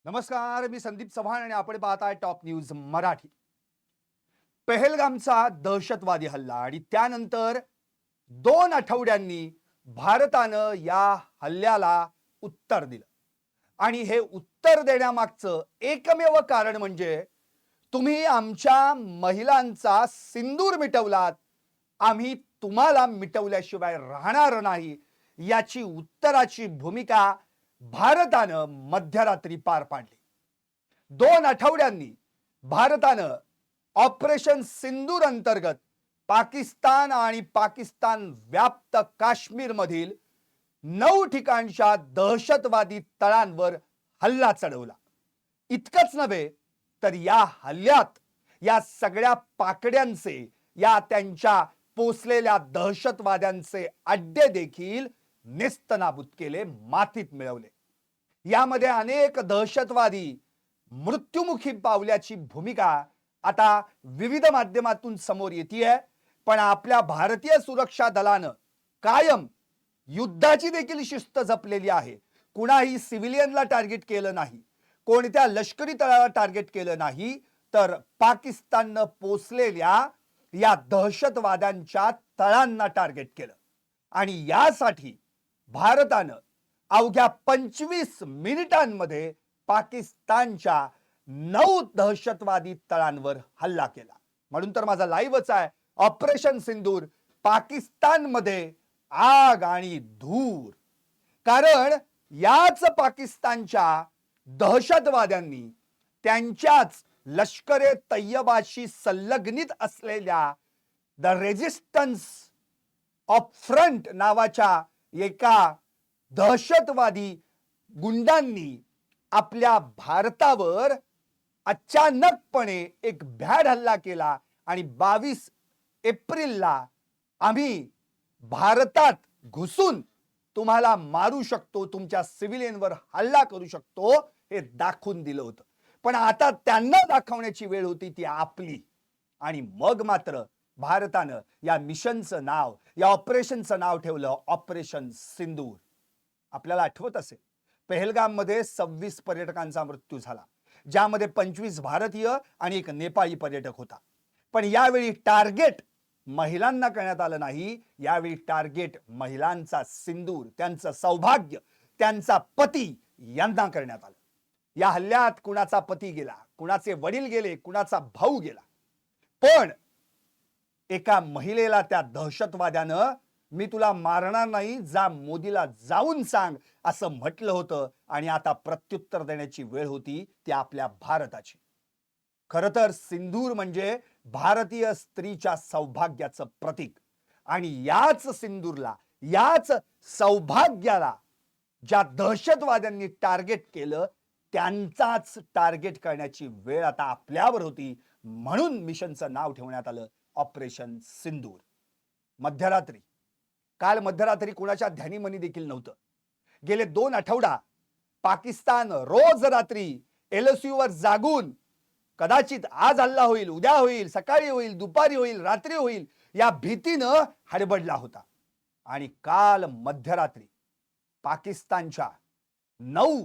नमस्कार, मी संदीप चव्हाण आणि आपण पाहताय टॉप न्यूज मराठी. पहलगामचा दहशतवादी हल्ला आणि त्यानंतर 2 आठवड्यांनी भारतानं या हल्ल्याला उत्तर दिलं. आणि हे उत्तर देण्यामागचं एकमेव कारण म्हणजे तुम्ही आमच्या महिलांचा सिंदूर मिटवलात, आम्ही तुम्हाला मिटवल्याशिवाय राहणार नाही, याची उत्तराची भूमिका भारतानं मध्यरात्री पार पाडली. 2 आठवड्यांनी भारतानं ऑपरेशन सिंदूर अंतर्गत पाकिस्तान आणि पाकिस्तान व्याप्त काश्मीर मधील 9 ठिकाणच्या दहशतवादी तळांवर हल्ला चढवला. इतकंच नव्हे तर या हल्ल्यात या सगळ्या पाकड्यांचे, या त्यांच्या पोसलेल्या दहशतवाद्यांचे अड्डे देखील नेस्तनाबूत केले, मातीत मिळवले. यामध्ये अनेक दहशतवादी मृत्युमुखी पावल्याची भूमिका आता विविध माध्यमातून समोर येते. पण आपल्या भारतीय सुरक्षा दलानं कायम युद्धाची देखील शिस्त जपलेली आहे. कुणाही सिव्हिलियनला टार्गेट केलं नाही, कोणत्या लष्करी तळाला टार्गेट केलं नाही, तर पाकिस्ताननं पोसलेल्या या दहशतवाद्यांच्या तळांना टार्गेट केलं. आणि यासाठी भारतानं अवघ्या 25 मिनिटांमध्ये पाकिस्तानच्या 9 दहशतवादी तळांवर हल्ला केला. म्हणून तर माझा लाईव्हच आहे, ऑपरेशन सिंदूर, पाकिस्तानमध्ये आग आणि धूर. कारण याच पाकिस्तानच्या दहशतवाद्यांनी त्यांच्याच लष्करे तय्यबाशी संलग्नित असलेल्या द रेजिस्टन्स ऑफ फ्रंट नावाच्या एका दहशतवादी गुंडांनी आपल्या भारतावर अचानकपणे एक भ्याड हल्ला केला. आणि 22 एप्रिलला आम्ही भारतात घुसून तुम्हाला मारू शकतो, तुमच्या सिव्हिलियनवर हल्ला करू शकतो, हे दाखवून दिलं होतं. पण आता त्यांना दाखवण्याची वेळ होती ती आपली. आणि मग मात्र भारतानं या मिशनचं नाव, या ऑपरेशनचं नाव ठेवलं ऑपरेशन सिंदूर. आपल्याला आठवत असेल, पहलगाममध्ये 26 पर्यटकांचा मृत्यू झाला, ज्यामध्ये 25 भारतीय आणि 1 नेपाळी पर्यटक होता. पण यावेळी टार्गेट महिलांना करण्यात आलं नाही, यावेळी टार्गेट महिलांचा सिंदूर, त्यांचं सौभाग्य, त्यांचा पती यांना करण्यात आलं. या हल्ल्यात कुणाचा पती गेला, कुणाचे वडील गेले, कुणाचा भाऊ गेला, पण एका महिलेला त्या दहशतवाद्यानं मी तुला मारणार नाही, जा मोदीला जाऊन सांग, असं म्हटलं होतं. आणि आता प्रत्युत्तर देण्याची वेळ होती ती आपल्या भारताची. खरं तर सिंदूर म्हणजे भारतीय स्त्रीच्या सौभाग्याचं प्रतीक. आणि याच सिंदूरला, याच सौभाग्याला ज्या दहशतवाद्यांनी टार्गेट केलं, त्यांचाच टार्गेट करण्याची वेळ आता आपल्यावर होती. म्हणून मिशनचं नाव ठेवण्यात आलं ऑपरेशन सिंदूर. मध्यरात्री, काल मध्यरात्री कुणाच्या ध्यानीमनी देखील नव्हतं. गेले 2 आठवडा पाकिस्तान रोज रात्री LOC वर जागून, कदाचित आज हल्ला होईल, उद्या होईल, सकाळी होईल, दुपारी होईल, रात्री होईल, या भीतीनं हडबडला होता. आणि काल मध्यरात्री पाकिस्तानच्या 9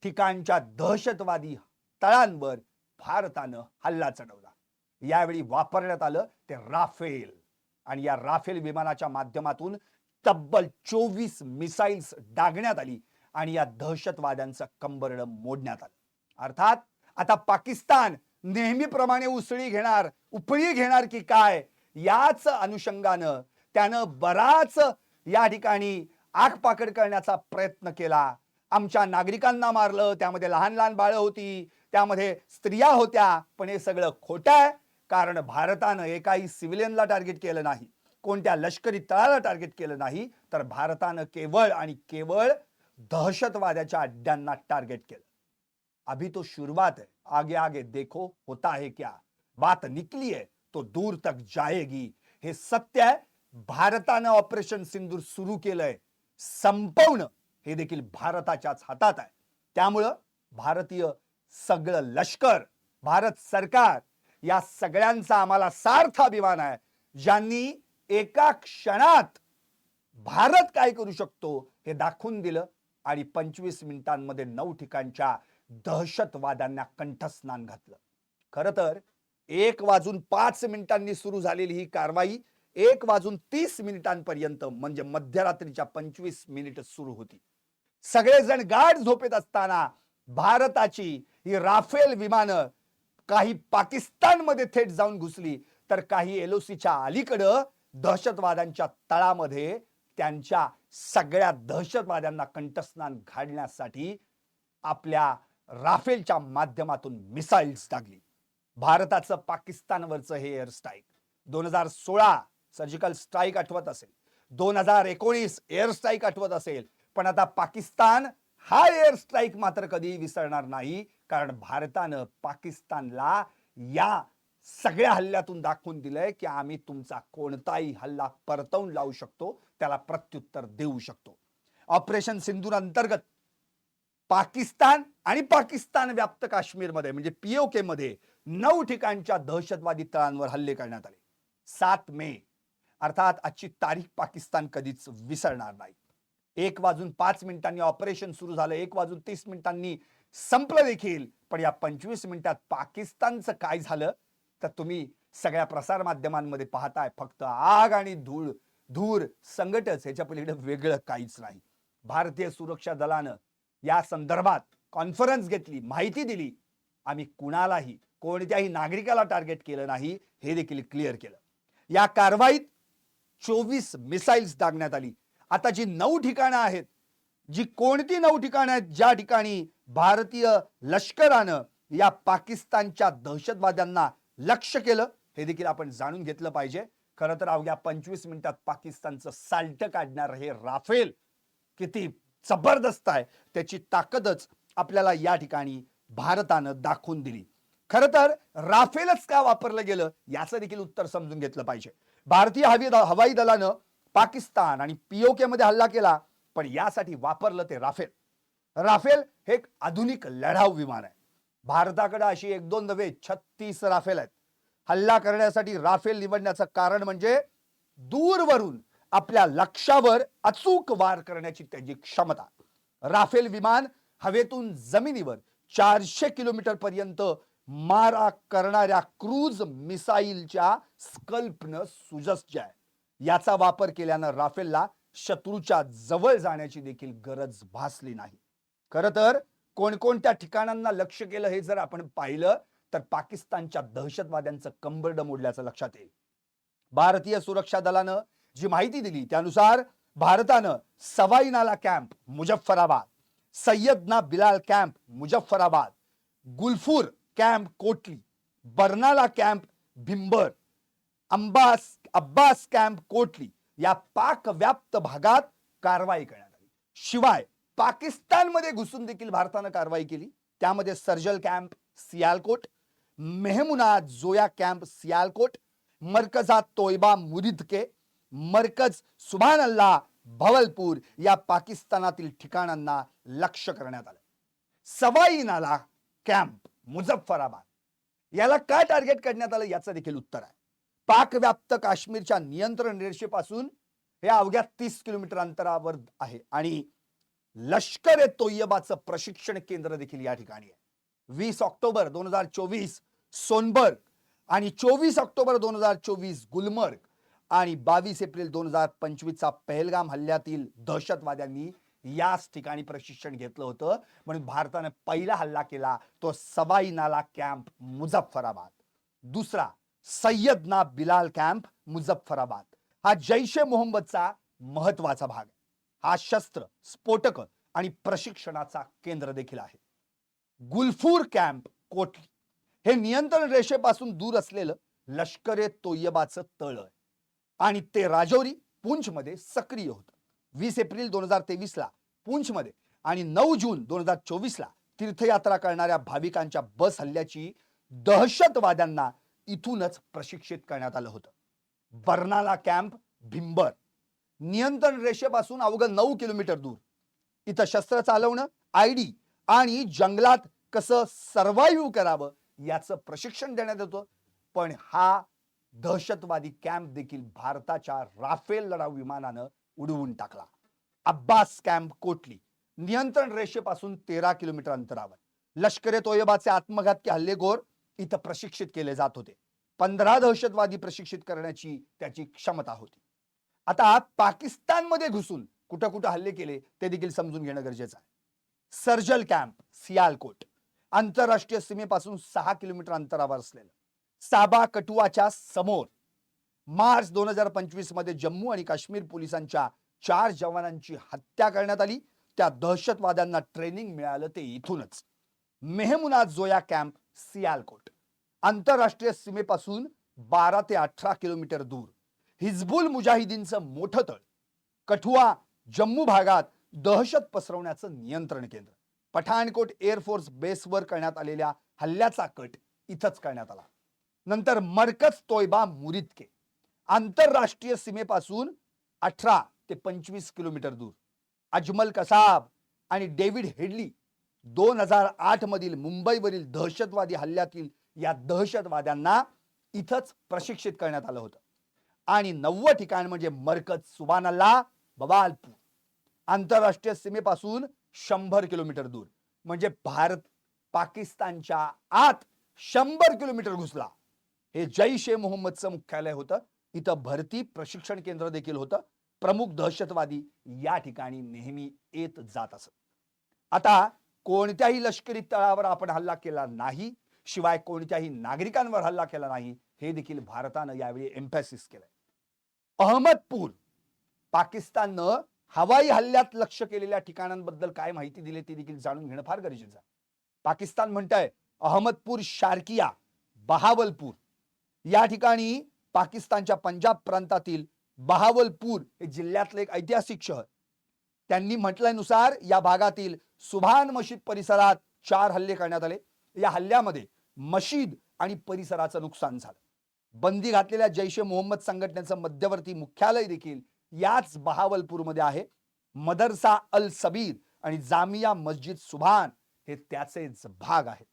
ठिकाणच्या दहशतवादी तळांवर भारतानं हल्ला चढवला. यावेळी वापरण्यात आलं ते राफेल. आणि या राफेल विमानाच्या माध्यमातून तब्बल 24 मिसाइल्स डागण्यात आली आणि या दहशतवाद्यांचं कंबरडं मोडण्यात आलं. अर्थात आता पाकिस्तान नेहमीप्रमाणे उपळी घेणार की काय, याच अनुषंगानं त्यानं बराच या ठिकाणी आगपाकड करण्याचा प्रयत्न केला. आमच्या नागरिकांना मारलं, त्यामध्ये लहान लहान बाळं होती, त्यामध्ये स्त्रिया होत्या. पण हे सगळं खोटं आहे. कारण भारतानं एकाही सिव्हिलियनला टार्गेट केलं नाही, कोणत्या लष्करी तळाला टार्गेट केलं नाही, तर भारतानं केवळ आणि केवळ दहशतवाद्याच्या अड्ड्यांना टार्गेट केलं. अभी तो शुरुआत है, आगे आगे देखो होता है क्या, बात निकली है तो दूर तक जाएगी. हे सत्य आहे. भारतानं ऑपरेशन सिंदूर सुरू केलंय, संपवणं हे देखील भारताच्याच हातात आहे. त्यामुळं भारतीय सगळं लष्कर, भारत सरकार, या सगळ्यांचा आम्हाला सार्थ अभिमान आहे, ज्यांनी एका क्षणात भारत काय करू शकतो हे दाखवून दिलं. आणि 25 मिनिटांमध्ये 9 ठिकाणच्या दहशतवाद्यांना कंठस्नान घातलं. खरं तर 1:05 सुरू झालेली ही कारवाई 1:30 म्हणजे मध्यरात्रीच्या 25 मिनिट सुरू होती. सगळेजण गाढ झोपेत असताना भारताची ही राफेल विमानं काही पाकिस्तानमध्ये थेट जाऊन घुसली, तर काही एलओसीच्या अलीकडं दहशतवाद्यांच्या तळामध्ये त्यांच्या सगळ्या दहशतवाद्यांना कंठस्नान घालण्यासाठी आपल्या राफेलच्या माध्यमातून मिसाईल्स टाकली. भारताचं पाकिस्तानवरचं हे एअर स्ट्राईक 2016 सर्जिकल स्ट्राईक आठवत असेल, 2019 एअर स्ट्राईक आठवत असेल, पण आता पाकिस्तान हा एअर स्ट्राईक मात्र कधी विसरणार नाही. कारण भारतानं पाकिस्तानला या सगळ्या हल्ल्यातून दाखवून दिलंय की आम्ही तुमचा कोणताही हल्ला परतवून लावू शकतो, त्याला प्रत्युत्तर देऊ शकतो. ऑपरेशन सिंदूर अंतर्गत पाकिस्तान आणि पाकिस्तान व्याप्त काश्मीरमध्ये म्हणजे पीओके मध्ये 9 ठिकाणच्या दहशतवादी तळांवर हल्ले करण्यात आले. 7 मे अर्थात आजची तारीख पाकिस्तान कधीच विसरणार नाही. 1:05 ऑपरेशन सुरू झालं, 1:30 संपलं देखील. पण या 25 मिनिटात पाकिस्तानचं काय झालं तर तुम्ही सगळ्या प्रसार माध्यमांमध्ये पाहताय. फक्त आग आणि धूर संकटच, ह्याच्या पलीकडे वेगळं काहीच नाही. भारतीय सुरक्षा दलानं या संदर्भात कॉन्फरन्स घेतली, माहिती दिली. आम्ही कुणालाही कोणत्याही नागरिकाला टार्गेट केलं नाही, हे देखील क्लिअर केलं. या कारवाईत 24 मिसाईल्स दागण्यात आली. आता जी 9 ठिकाणं आहेत, जी कोणती 9 ठिकाणं आहेत ज्या ठिकाणी भारतीय लष्करानं या पाकिस्तानच्या दहशतवाद्यांना लक्ष्य केलं, हे देखील आपण जाणून घेतलं पाहिजे. खरं तर अवघ्या 25 मिनिटात पाकिस्तानचं साल्ट काढणार हे राफेल किती जबरदस्त आहे, त्याची ताकदच आपल्याला या ठिकाणी भारतानं दाखवून दिली. खरं तर राफेलच का वापरलं गेलं याचं देखील उत्तर समजून घेतलं पाहिजे. भारतीय हवाई दलानं पाकिस्तान आणि पीओके मध्ये हल्ला केला, पण यासाठी वापरलं ते राफेल. राफेल हे एक आधुनिक लढाऊ विमान आहे. भारताकडे अशी 1-2 नव्हे 36 राफेल आहेत. हल्ला करण्यासाठी राफेल निवडण्याचं कारण म्हणजे दूरवरून आपल्या लक्ष्यावर अचूक वार करण्याची त्याची क्षमता. राफेल विमान हवेतून जमिनीवर 400 किलोमीटर पर्यंत मारा करणाऱ्या क्रूज मिसाईलच्या स्कल्पनं सुसज्ज आहे. याचा वापर केल्यानं राफेलला शत्रूच्या जवळ जाण्याची देखील गरज भासली नाही. खरं तर कोणकोणत्या ठिकाणांना लक्ष्य केलं हे जर आपण पाहिलं तर पाकिस्तानच्या दहशतवाद्यांचं कंबरड मोडल्याचं लक्षात येईल. भारतीय सुरक्षा दलानं जी माहिती दिली त्यानुसार भारतानं Sawai Nala camp Muzaffarabad, Syedna Bilal camp Muzaffarabad, Gulpur camp Kotli, Barnala camp Bhimber, Abbas camp Kotli या पाक व्याप्त भागात कारवाई करण्यात आली. शिवाय पाकिस्तानमध्ये घुसून देखील भारतानं कारवाई केली. त्यामध्ये सर्जल कॅम्प सियालकोट, मेहमुना जोया कॅम्प सियालकोट, मरकजा तोयबा मुरिदके, मरकज सुभान अल्लाह भवलपूर या पाकिस्तानातील ठिकाणांना लक्ष्य करण्यात आलं. सवाई नाला कॅम्प मुजफ्फराबाद याला काय टार्गेट करण्यात आलं याचं देखील उत्तर आहे. पाक व्याप्त काश्मीरच्या नियंत्रण रेषेपासून हे अवघ्या 30 किलोमीटर अंतरावर आहे आणि लष्कर ए तोयबाचं प्रशिक्षण केंद्र देखील या ठिकाणी आहे. 20 ऑक्टोबर 2024 सोनबर्ग आणि 24 ऑक्टोबर 2024 गुलमर्ग आणि 22 एप्रिल 2025चा पहलगाम हल्ल्यातील दहशतवाद्यांनी याच ठिकाणी प्रशिक्षण घेतलं होतं. म्हणून भारताने पहिला हल्ला केला तो सवाई नाला कॅम्प मुजफ्फराबाद. दुसरा सय्यदना बिलाल कॅम्प मुजफ्फराबाद हा जैश ए मोहम्मदचा महत्वाचा भाग आहे. हा शस्त्र, स्फोटक आणि प्रशिक्षणाचा केंद्र देखील आहे. गुलफूर कॅम्प कोटली हे नियंत्रण रेषेपासून दूर असलेलं लष्कर ए तोयबाचं तळ आहे आणि ते राजौरी पुंछ मध्ये सक्रिय होतं. 20 एप्रिल 2023ला पुंछ मध्ये आणि 9 जून 2024ला तीर्थयात्रा करणाऱ्या भाविकांच्या बस हल्ल्याची दहशतवाद्यांना इथूनच प्रशिक्षित करण्यात आलं होतं. बर्नाला कॅम्प भिंबर नियंत्रण रेषेपासून अवघं 9 किलोमीटर दूर. इथं शस्त्र चालवणं, आयडी आणि जंगलात कसं सर्व्हाइव्ह करावं याचं प्रशिक्षण देण्यात येतं. पण हा दहशतवादी कॅम्प देखील भारताच्या राफेल लढाऊ विमानानं उडवून टाकला. अब्बास कॅम्प कोटली नियंत्रण रेषेपासून 13 किलोमीटर अंतरावर. लष्कर ए तोयबाचे आत्मघातकी हल्लेखोर इथं प्रशिक्षित केले जात होते. 15 दहशतवादी प्रशिक्षित करण्याची त्याची क्षमता होती. आता पाकिस्तानमध्ये घुसून कुठं कुठं हल्ले केले ते देखील समजून घेणं गरजेचं आहे. सर्जल कॅम्प, सियालकोट, आंतरराष्ट्रीय सीमेपासून 6 किलोमीटर अंतरावर असलेलं साबा कटुआच्या समोर मार्च 2025 मध्ये जम्मू आणि काश्मीर पोलिसांच्या 4 जवानांची हत्या करण्यात आली. त्या दहशतवाद्यांना ट्रेनिंग मिळालं ते इथूनच. मेहमुना जोया कॅम्प, सियालकोट, आंतरराष्ट्रीय सीमेपासून 12 ते 18 किलोमीटर दूर हिजबुल मुजाहिदीनचं मोठं तळ. कठुआ, जम्मू भागात दहशत पसरवण्याचं नियंत्रण केंद्र. पठाणकोट एअरफोर्स बेसवर करण्यात आलेल्या हल्ल्याचा कट इथंच करण्यात आला. नंतर मरकज तोयबा मुरिदके, आंतरराष्ट्रीय सीमेपासून 18 ते 25 किलोमीटर दूर. अजमल कसाब आणि डेव्हिड हेडली 2008 मधील मुंबईवरील दहशतवादी हल्ल्यातील या दहशतवाद्यांना इथंच प्रशिक्षित करण्यात आलं होतं. आणि 90 ठिकाण म्हणजे मरकज सुबानल्ला, बवालपूर, आंतरराष्ट्रीय सीमेपासून 100 किलोमीटर दूर. म्हणजे भारत पाकिस्तानच्या आत 100 किलोमीटर घुसला. हे जैश ए मोहम्मदचं मुख्यालय होतं. इथं भरती प्रशिक्षण केंद्र देखील होतं. प्रमुख दहशतवादी या ठिकाणी नेहमी येत जात असत. आता कोणत्याही लष्करी तळावर आपण हल्ला केला नाही, शिवाय कोणत्याही नागरिकांवर हल्ला केला नाही, हे देखील भारतानं यावेळी एम्फॅसिस केलंय. अहमदपूर, पाकिस्ताननं हवाई हल्ल्यात लक्ष केलेल्या ठिकाणांबद्दल काय माहिती दिली ते देखील जाणून घेणं फार गरजेचं आहे. पाकिस्तान म्हणतंय अहमदपूर, शारकिया, बहावलपूर या ठिकाणी पाकिस्तानच्या पंजाब प्रांतातील बहावलपूर हे जिल्ह्यातलं एक ऐतिहासिक शहर. त्यांनी म्हटल्यानुसार या भागातील सुभान मशीद परिसरात 4 हल्ले करण्यात आले. या हल्ल्यामध्ये मशीद आणि परिसराचं नुकसान झालं. बंदी घातलेल्या जैश ए मोहम्मद संघटनेचं मध्यवर्ती मुख्यालय देखील याच बहावलपूरमध्ये आहे. मदरसा अल सबीर आणि जामिया मस्जिद सुभान हे त्याचेच भाग आहेत.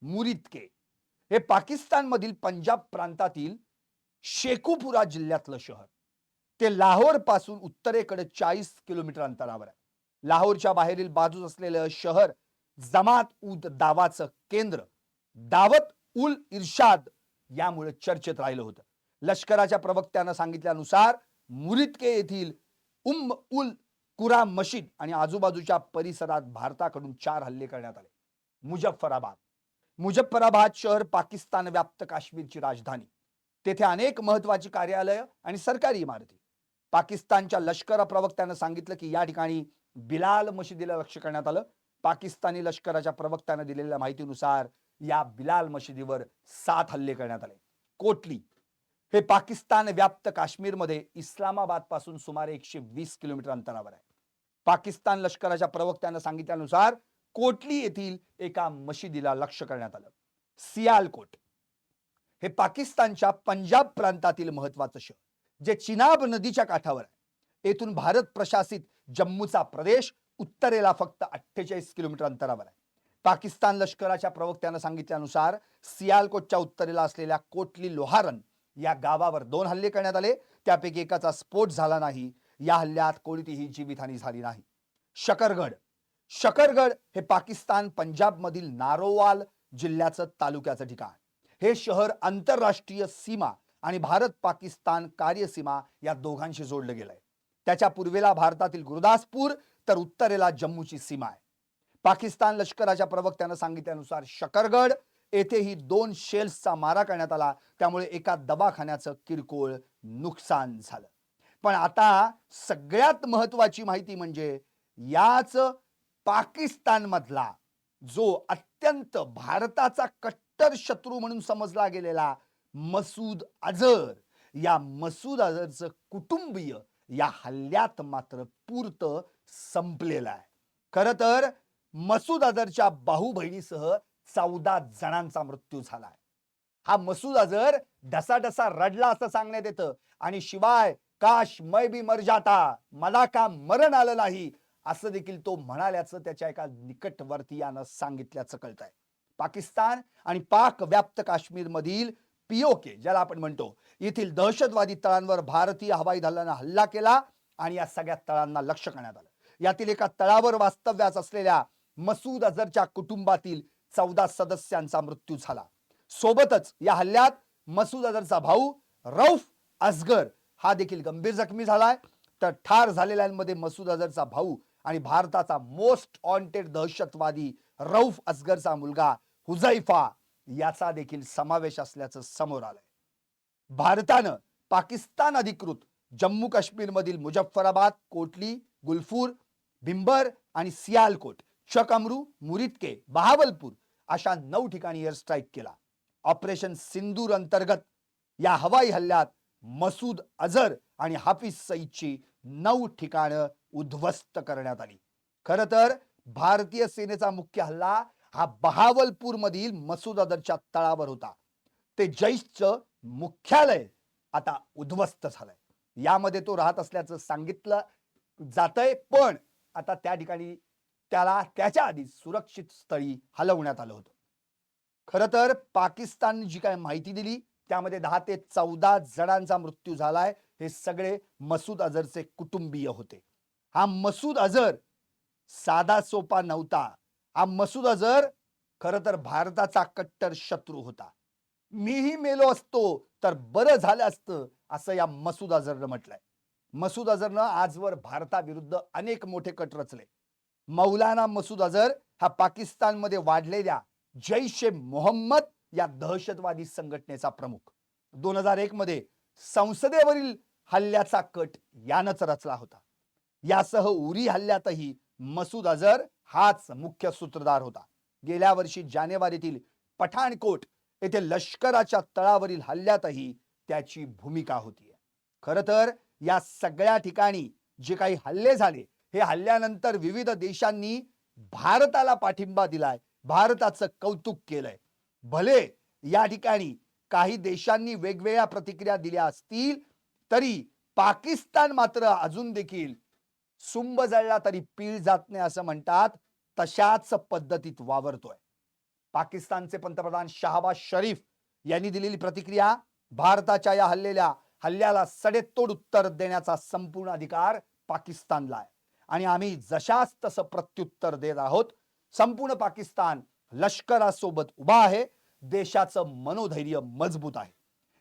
मुरिदके हे पाकिस्तानमधील पंजाब प्रांतातील शेखुपुरा जिल्ह्यातलं शहर. ते लाहोर पासून उत्तरेकडे 40 किलोमीटर अंतरावर आहे. लाहोरच्या बाहेरील बाजूस असलेलं शहर जमात उद दावाचं केंद्र, दावत उल इर्शाद यामुळे चर्चेत राहिलं होतं. लष्कराच्या प्रवक्त्यानं सांगितल्यानुसार मुरिदके येथील उल कुरा मशीद आणि आजूबाजूच्या परिसरात भारताकडून 4 हल्ले करण्यात आले. मुजफ्फराबाद शहर पाकिस्तान व्याप्त काश्मीरची राजधानी. तेथे अनेक महत्वाची कार्यालय आणि सरकारी इमारती. पाकिस्तानच्या लष्कर प्रवक्त्यानं सांगितलं की या ठिकाणी बिलाल मशिदीला लक्ष्य करण्यात आलं. पाकिस्तानी लष्कराच्या प्रवक्त्यानं दिलेल्या माहितीनुसार या बिलाल मशिदीवर 7 हल्ले करण्यात आले. कोटली हे पाकिस्तान व्याप्त काश्मीरमध्ये इस्लामाबाद पासून सुमारे 120 किलोमीटर अंतरावर आहे. पाकिस्तान लष्कराच्या प्रवक्त्यानं सांगितल्यानुसार कोटली येथील एका मशिदीला लक्ष्य करण्यात आलं. सियालकोट हे पाकिस्तानच्या पंजाब प्रांतातील महत्वाचं शहर जे चिनाब नदीच्या काठावर आहे. येथून भारत प्रशासित जम्मूचा प्रदेश उत्तरेला फक्त 48 किलोमीटर अंतरावर आहे. पाकिस्तान लष्कराच्या प्रवक्त्यानं सांगितल्यानुसार सियालकोटच्या उत्तरेला असलेल्या कोटली लोहारन या गावावर 2 हल्ले करण्यात आले. त्यापैकी एकाचा स्फोट झाला नाही. या हल्ल्यात कोणतीही जीवितहानी झाली नाही. शकरगड हे पाकिस्तान पंजाब मधील नारोवाल जिल्ह्याचं तालुक्याचं ठिकाण. हे शहर आंतरराष्ट्रीय सीमा आणि भारत पाकिस्तान कार्यसीमा या दोघांशी जोडलं गेलंय. त्याच्या पूर्वेला भारतातील गुरुदासपूर तर उत्तरेला जम्मूची सीमा आहे. पाकिस्तान लष्कराच्या प्रवक्त्यानं सांगितल्यानुसार शकरगड येथेही 2 शेल्सचा मारा करण्यात आला. त्यामुळे एका दवाखान्याचं किरकोळ नुकसान झालं. पण आता सगळ्यात महत्वाची माहिती म्हणजे याच पाकिस्तान मधला जो अत्यंत भारताचा कट्टर शत्रू म्हणून समजला गेलेला मसूद अझर, या मसूद अझरचं कुटुंबीय या हल्ल्यात मात्र पूर्त संपलेलं आहे. खरं तर मसूद अझरच्या भाऊ बहिणीसह 14 जणांचा मृत्यू झाला आहे. हा मसूद अझर ढसाढसा रडला असं सांगण्यात येतं आणि शिवाय काश मै भी मर जाता, मला का मरण आलं नाही असं देखील तो म्हणाल्याचं त्याच्या एका निकटवर्तीयानं सांगितल्याचं कळतंय. पाकिस्तान आणि पाक व्याप्त काश्मीर मधील पीओके ज्याला आपण म्हणतो येथील दहशतवादी तळांवर भारतीय हवाई दलानं हल्ला केला आणि या सगळ्या तळांना लक्ष्य करण्यात आलं. यातील एका तळावर वास्तव्यास असलेल्या मसूद अझरच्या कुटुंबातील 14 सदस्यांचा मृत्यू झाला. सोबतच या हल्ल्यात मसूद अझरचा भाऊ रौफ असगर हा देखील गंभीर जखमी झालाय. तर ठार झालेल्यांमध्ये मसूद अझरचा भाऊ आणि भारताचा मोस्ट वॉन्टेड दहशतवादी रौफ असगरचा मुलगा हुझैफा याचा देखील समावेश असल्याचं समोर आलंय. भारतानं पाकिस्तान अधिकृत जम्मू काश्मीर मधील मुजफ्फराबाद, कोटली, गुलफूर, भिंबर आणि सियालकोट, चकमरू, मुरिदके, बहावलपूर अशा 9 ठिकाणी एअर स्ट्राईक केला. ऑपरेशन सिंदूर अंतर्गत या हवाई हल्ल्यात मसूद अझर आणि हाफिज सईदची 9 ठिकाणं उद्ध्वस्त करण्यात आली. खरं तर भारतीय सेनेचा मुख्य हल्ला हा बहावलपूर मधील मसूद अझरच्या तळावर होता. ते जैशचं मुख्यालय आता उद्ध्वस्त झालंय. यामध्ये तो राहत असल्याचं सांगितलं जातंय, पण आता त्या ठिकाणी त्याला त्याच्या आधी सुरक्षित स्थळी हलवण्यात आलं होतं. खरं तर पाकिस्तानने जी काय माहिती दिली त्यामध्ये 10 ते 14 जणांचा मृत्यू झालाय. हे सगळे मसूद अझरचे कुटुंबीय होते. हा मसूद अझर साधा सोपा नव्हता. हा मसूद अझर खरं तर भारताचा कट्टर शत्रू होता. मीही मेलो असतो तर बरं झालं असतं असं या मसूद अझरनं म्हटलंय. मसूद अझरनं आजवर भारताविरुद्ध अनेक मोठे कट रचले. मौलाना मसूद अझर हा पाकिस्तानमध्ये वाढलेल्या जैश ए मोहम्मद या दहशतवादी संघटनेचा प्रमुख. 2001 मध्ये संसदेवरील हल्ल्याचा कट यानंच रचला होता. यासह उरी हल्ल्यातही मसूद अझर हाच मुख्य सूत्रधार होता. गेल्या वर्षी जानेवारीतील पठाणकोट येथे लष्कराच्या तळावरील हल्ल्यातही त्याची भूमिका होती. खरं तर या सगळ्या ठिकाणी जे काही हल्ले झाले, हे हल्ल्यानंतर विविध देशांनी भारताला पाठिंबा दिलाय, भारताचं कौतुक केलंय. भले या ठिकाणी काही देशांनी वेगवेगळ्या प्रतिक्रिया दिल्या असतील तरी पाकिस्तान मात्र अजून देखील सुंब जळला तरी पीळ जात नाही असं म्हणतात, तशाच पद्धतीत वावरतोय. पाकिस्तानचे पंतप्रधान शहबाज शरीफ यांनी दिलेली प्रतिक्रिया, भारताच्या या हल्ल्याला सडेतोड उत्तर देण्याचा संपूर्ण अधिकार पाकिस्तानला आहे आणि आम्ही जशास तसं प्रत्युत्तर देत आहोत. संपूर्ण पाकिस्तान लष्करासोबत उभा आहे. देशाचं मनोधैर्य मजबूत आहे.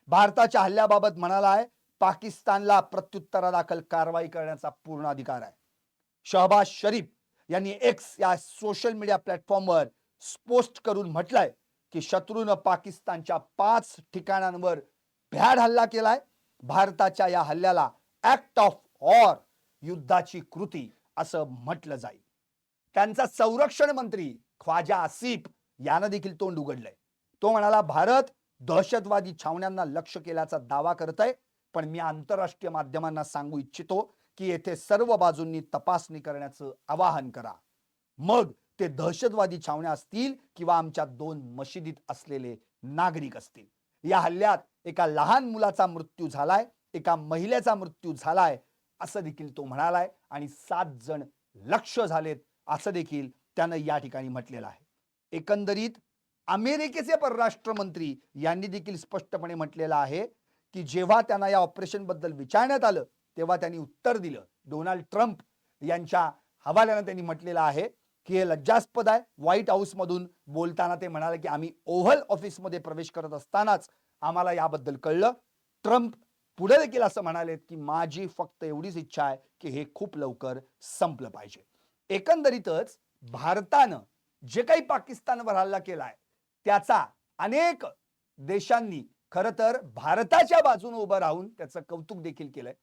भारताच्या हल्ल्याबाबत म्हणालाय, पाकिस्तानला प्रत्युत्तरादाखल कारवाई करण्याचा पूर्ण अधिकार आहे. शहबाज शरीफ यांनी एक्स या सोशल मीडिया प्लॅटफॉर्मवर पोस्ट करून म्हटलंय की शत्रूनं पाकिस्तानच्या 5 ठिकाणांवर भ्याड हल्ला केलाय. भारताच्या या हल्ल्याला ऍक्ट ऑफ वॉर, युद्धाची कृती असं म्हटलं जाईल. त्यांचा संरक्षण मंत्री ख्वाजा आसिफ यानं देखील तोंड उघडलंय. तो म्हणाला, भारत दहशतवादी छावण्यांना लक्ष्य केल्याचा दावा करतय, पण मी आंतरराष्ट्रीय माध्यमांना सांगू इच्छितो की येथे सर्व बाजूंनी तपासणी करण्याचं आवाहन करा. मग ते दहशतवादी छावण्या असतील किंवा आमच्या 2 मशिदीत असलेले नागरिक असतील. या हल्ल्यात एका लहान मुलाचा मृत्यू झालाय, एका महिलेचा मृत्यू झालाय असं देखील तो म्हणालाय आणि 7 जण लक्ष्य झालेत असं देखील त्यानं या ठिकाणी म्हटलेलं आहे. एकंदरीत अमेरिकेचे परराष्ट्र मंत्री यांनी देखील स्पष्टपणे म्हटलेलं आहे की जेव्हा त्यांना या ऑपरेशन बद्दल विचारण्यात आलं तेव्हा त्यांनी उत्तर दिलं. डोनाल्ड ट्रम्प यांच्या हवाल्यानं त्यांनी म्हटलेलं आहे की हे लज्जास्पद आहे. व्हाईट हाऊस मधून बोलताना ते म्हणाले की आम्ही ओव्हल ऑफिसमध्ये प्रवेश करत असतानाच आम्हाला याबद्दल कळलं. ट्रम्प पुढे देखील असं म्हणाले की माझी फक्त एवढीच इच्छा आहे की हे खूप लवकर संपलं पाहिजे. एकंदरीतच भारतानं जे काही पाकिस्तानवर हल्ला केलाय त्याचा अनेक देशांनी खरं तर भारताच्या बाजूने उभं राहून त्याचं कौतुक देखील केलंय.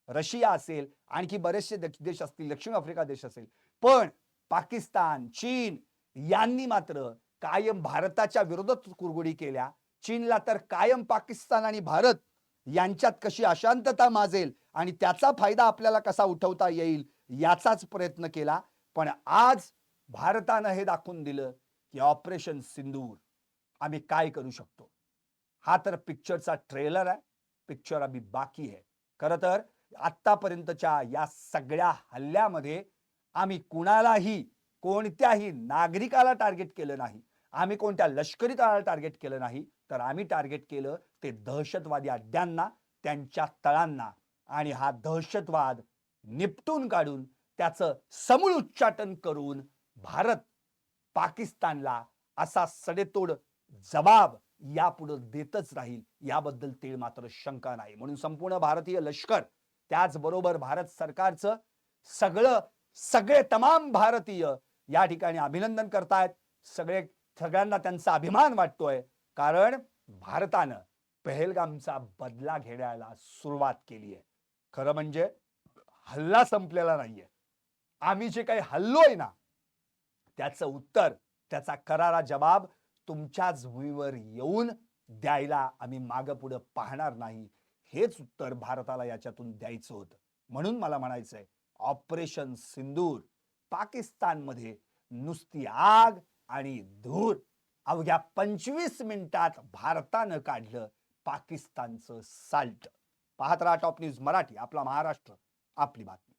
रशिया असेल, आणखी बरेचसे देश असतील, दक्षिण आफ्रिका देश असेल, पण पाकिस्तान, चीन यांनी मात्र कायम भारताच्या विरोधात कुरघोडी केल्या. चीनला तर कायम पाकिस्तान आणि भारत यांच्यात कशी अशांतता माजेल आणि त्याचा फायदा आपल्याला कसा उठवता येईल याचाच प्रयत्न केला. पण आज भारतानं हे दाखवून दिलं की ऑपरेशन सिंदूर आम्ही काय करू शकतो. हा तर पिक्चरचा ट्रेलर आहे, पिक्चर अभी बाकी है. खरं तर आतापर्यंतच्या या सगळ्या हल्ल्यामध्ये आम्ही कुणालाही, कोणत्याही नागरिकाला टार्गेट केलं नाही. आम्ही कोणत्या लष्करी तळाला टार्गेट केलं नाही, तर आम्ही टार्गेट केलं ते दहशतवादी अड्ड्यांना, त्यांच्या तळांना. आणि हा दहशतवाद निपटून काढून त्याचं समूळ उच्चाटन करून भारत पाकिस्तानला असा सडेतोड जबाब यापुढे देतच राहील, याबद्दल तेळ मात्र शंका नाही. म्हणून संपूर्ण भारतीय लष्कर, त्याचबरोबर भारत सरकारचं सगळे तमाम भारतीय या ठिकाणी अभिनंदन करतायत. सगळ्यांना त्यांचा अभिमान वाटतोय, कारण भारतानं पहलगामचा बदला घेण्याला सुरुवात केली आहे. खरं म्हणजे हल्ला संपलेला नाहीये. आम्ही जे काही हल्लोय ना, त्याचं उत्तर, त्याचा करारा जबाब तुमच्याच भूमीवर येऊन द्यायला आम्ही मागं पुढं पाहणार नाही. हेच उत्तर भारताला याच्यातून द्यायचं होतं. म्हणून मला म्हणायचंय, ऑपरेशन सिंदूर पाकिस्तानमध्ये नुसती आग आणि धूर. अवघ्या 25 मिनिटात भारतानं काढलं पाकिस्तानचं साल्ट. पाहत राहा टॉप न्यूज मराठी, आपला महाराष्ट्र, आपली बातमी.